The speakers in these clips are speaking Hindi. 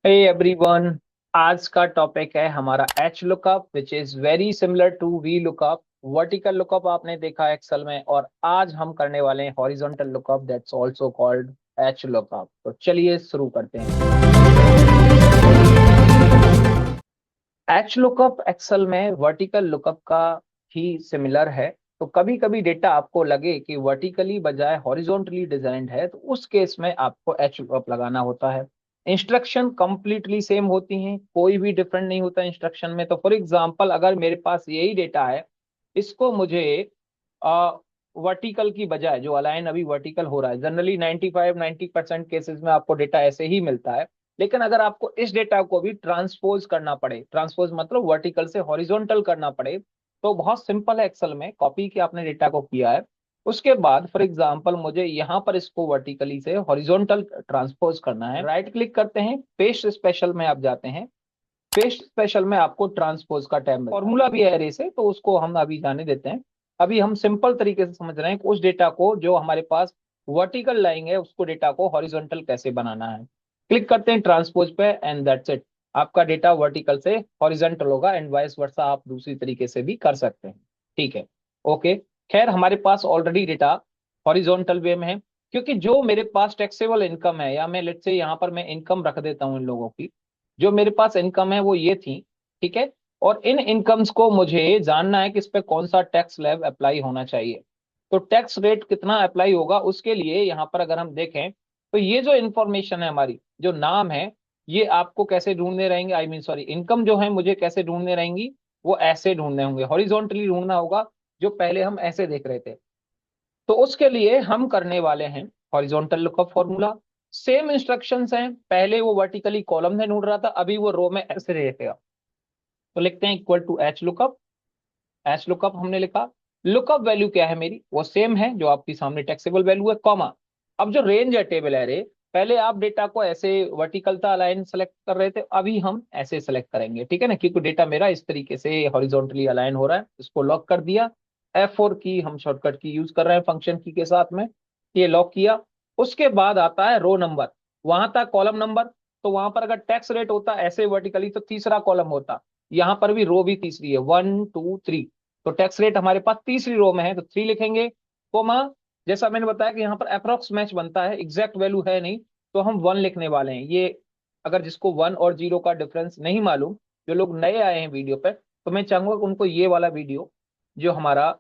Hey everyone. आज का टॉपिक है हमारा H lookup which is very similar to V lookup. Vertical lookup आपने देखा एक्सेल में, और आज हम करने वाले हैं horizontal lookup that's also called H lookup. तो चलिए शुरू करते हैं। एच लुकअप एक्सेल में वर्टिकल लुकअप का ही सिमिलर है। तो कभी कभी डेटा आपको लगे कि वर्टिकली बजाय हॉरिजॉन्टली डिजाइंड है, तो उस केस में आपको एच लुकअप लगाना होता है। इंस्ट्रक्शन कंप्लीटली सेम होती हैं, कोई भी डिफरेंट नहीं होता इंस्ट्रक्शन में। तो फॉर एग्जांपल अगर मेरे पास यही डेटा है, इसको मुझे वर्टिकल की बजाय, जो अलाइन अभी वर्टिकल हो रहा है, जनरली 95-90% केसेस में आपको डेटा ऐसे ही मिलता है। लेकिन अगर आपको इस डेटा को भी ट्रांसपोज करना पड़े, ट्रांसपोज मतलब वर्टिकल से हॉरिजॉन्टल करना पड़े, तो बहुत सिंपल है। एक्सेल में कॉपी के आपने डेटा को किया है, उसके बाद फॉर एग्जांपल मुझे यहाँ पर इसको वर्टिकली से हॉरिजॉन्टल ट्रांसपोज करना है। राइट क्लिक करते हैं, पेस्ट स्पेशल में आप जाते हैं। पेस्ट स्पेशल में आपको ट्रांसपोज का टैब मिलता है। फॉर्मूला भी है एरे से, तो उसको हम अभी जाने देते हैं। अभी हम सिंपल तरीके से समझ रहे हैं कि उस डेटा को जो हमारे पास वर्टिकल लाइन है, उसको डेटा को हॉरिजॉन्टल कैसे बनाना है। क्लिक करते हैं ट्रांसपोज पे एंड दैट्स इट। आपका डेटा वर्टिकल से हॉरिजॉन्टल होगा, एंड वाइस वर्सा आप दूसरी तरीके से भी कर सकते हैं। ठीक है, ओके। खैर, हमारे पास ऑलरेडी डेटा हॉरिजॉन्टल वे में है, क्योंकि जो मेरे पास टैक्सेबल इनकम है, या मैं लेट्स से यहाँ पर मैं इनकम रख देता हूँ इन लोगों की। जो मेरे पास इनकम है वो ये थी, ठीक है। और इन इनकम्स को मुझे जानना है कि इस पे कौन सा टैक्स स्लैब अप्लाई होना चाहिए। तो टैक्स रेट कितना अप्लाई होगा, उसके लिए यहाँ पर अगर हम देखें, तो ये जो इन्फॉर्मेशन है हमारी, जो नाम है, ये आपको कैसे ढूंढने रहेंगे, आई मीन सॉरी, इनकम जो है मुझे कैसे ढूंढने रहेंगी, वो ऐसे ढूंढने होंगे, हॉरिजॉन्टली ढूंढना होगा, जो पहले हम ऐसे देख रहे थे। तो उसके लिए हम करने वाले हैं horizontal lookup formula. Same instructions हैं, पहले वो वर्टिकली कॉलम में ढूंढ रहा था, अभी वो रो में ऐसे रहेगा। तो लिखते हैं equal to H lookup. H lookup हमने लिखा। लुकअप वैल्यू क्या है मेरी, वो सेम है जो आपकी सामने टैक्सेबल वैल्यू है, कॉमा। अब जो रेंज है टेबल एरे, पहले आप डेटा को ऐसे वर्टिकल था अलाइन सेलेक्ट कर रहे थे, अभी हम ऐसे सेलेक्ट करेंगे, ठीक है ना, क्योंकि डेटा मेरा इस तरीके से हॉरिजॉन्टली अलाइन हो रहा है। इसको लॉक कर दिया। F4 की हम शॉर्टकट की यूज कर रहे हैं फंक्शन की के साथ में। ये लॉक किया। उसके बाद आता है रो नंबर, वहां था कॉलम नंबर। तो वहां पर अगर टैक्स रेट होता ऐसे वर्टिकली, तो तीसरा कॉलम होता। यहाँ पर भी रो भी तीसरी है, 1 2 3। तो टैक्स रेट हमारे पास तीसरी रो में है, तो 3 लिखेंगे, कोमा। जैसा मैंने बताया कि यहाँ पर अप्रोक्स मैच बनता है, एग्जैक्ट वैल्यू है नहीं, तो हम 1 लिखने वाले हैं। ये अगर जिसको 1 और 0 का डिफरेंस नहीं मालूम, जो लोग नए आए हैं वीडियो पे, तो मैं चाहूंगा कि उनको ये वाला वीडियो, जो हमारा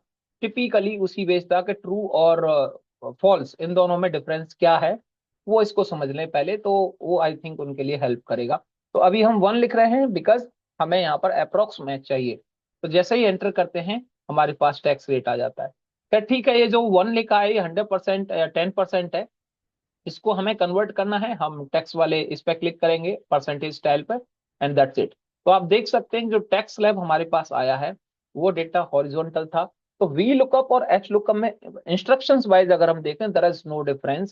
टिपिकली उसी बेस था कि ट्रू और फॉल्स इन दोनों में डिफरेंस क्या है, वो इसको समझ लें पहले, तो वो आई थिंक उनके लिए हेल्प करेगा। तो अभी हम 1 लिख रहे हैं, बिकॉज हमें यहाँ पर अप्रोक्स मैच चाहिए। तो जैसे ही एंटर करते हैं, हमारे पास टैक्स रेट आ जाता है। क्या ठीक है, ये जो 1 लिखा है ये 100% या 10% है, इसको हमें कन्वर्ट करना है। हम टैक्स वाले इस पे क्लिक करेंगे, परसेंटेज स्टाइल पे, एंड दैट्स इट। तो आप देख सकते हैं जो टैक्स स्लैब हमारे पास आया है, वो डेटा हॉरिजॉन्टल था। तो वी लुकअप और एच लुकअप में इंस्ट्रक्शंस वाइज अगर हम देखें, देयर इज नो डिफरेंस,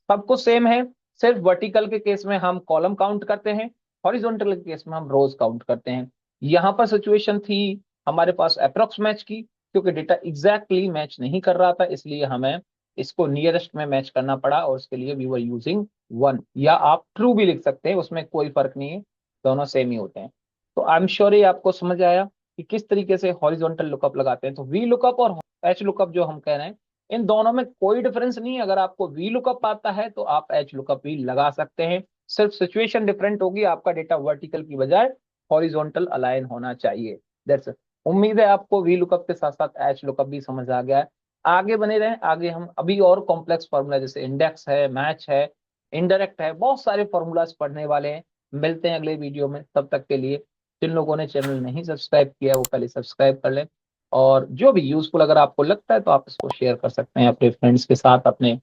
सब कुछ सेम है। सिर्फ वर्टिकल के केस में हम कॉलम काउंट करते हैं, हॉरिजॉन्टल के केस में हम रोज काउंट करते हैं। यहाँ पर सिचुएशन थी हमारे पास अप्रोक्स मैच की, क्योंकि डेटा एग्जैक्टली मैच नहीं कर रहा था, इसलिए हमें इसको नियरेस्ट में मैच करना पड़ा, और उसके लिए वी वर यूजिंग 1, या आप ट्रू भी लिख सकते हैं, उसमें कोई फर्क नहीं है, दोनों सेम ही होते हैं। तो आई एम श्योर ये आपको समझ आया कि किस तरीके से हॉरिजॉन्टल लुकअप लगाते हैं। तो वी लुकअप और एच लुकअप जो हम कह रहे हैं, इन दोनों में कोई डिफरेंस नहीं है। अगर आपको वी लुकअप आता है, तो आप एच लुकअप भी लगा सकते हैं। सिर्फ सिचुएशन डिफरेंट होगी, आपका डेटा वर्टिकल की बजाय हॉरिजॉन्टल अलाइन होना चाहिए। That's it. उम्मीद है आपको वी लुकअप के साथ साथ एच लुकअप भी समझ आ गया है। आगे बने रहें, आगे हम अभी और कॉम्प्लेक्स फार्मूला, जैसे इंडेक्स है, मैच है, इनडायरेक्ट है, बहुत सारे फॉर्मूलाज पढ़ने वाले हैं। मिलते हैं अगले वीडियो में, तब तक के लिए जिन लोगों ने चैनल नहीं सब्सक्राइब किया है, वो पहले सब्सक्राइब कर लें। और जो भी यूजफुल अगर आपको लगता है, तो आप इसको शेयर कर सकते हैं अपने फ्रेंड्स के साथ, अपने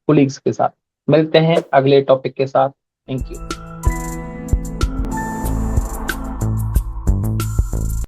कोलीग्स के साथ। मिलते हैं अगले टॉपिक के साथ। Thank you.